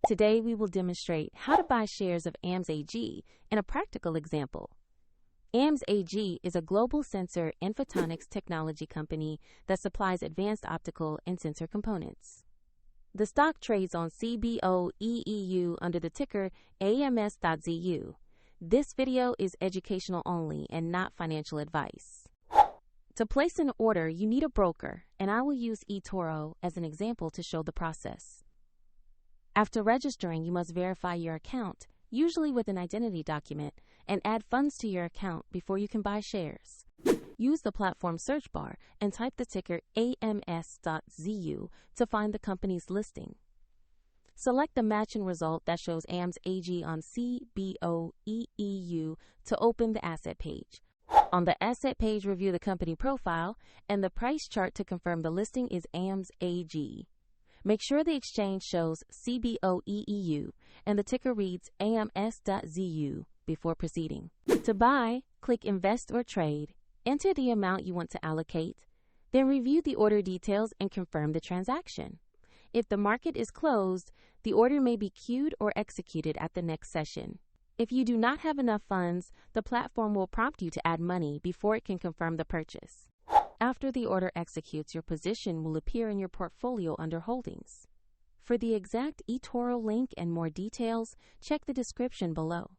Today we will demonstrate how to buy shares of Ams AG in a practical example. Ams AG is a global sensor and photonics technology company that supplies advanced optical and sensor components. The stock trades on CBOE EU under the ticker AMS.ZU. This video is educational only and not financial advice. To place an order, you need a broker, and I will use eToro as an example to show the process. After registering, you must verify your account, usually with an identity document, and add funds to your account before you can buy shares. Use the platform search bar and type the ticker AMS.ZU to find the company's listing. Select the matching result that shows Ams AG on CBOE EU to open the asset page. On the asset page, review the company profile and the price chart to confirm the listing is Ams AG. Make sure the exchange shows CBOE EU and the ticker reads AMS.ZU before proceeding. To buy, click Invest or Trade, enter the amount you want to allocate, then review the order details and confirm the transaction. If the market is closed, the order may be queued or executed at the next session. If you do not have enough funds, the platform will prompt you to add money before it can confirm the purchase. After the order executes, your position will appear in your portfolio under Holdings. For the exact eToro link and more details, check the description below.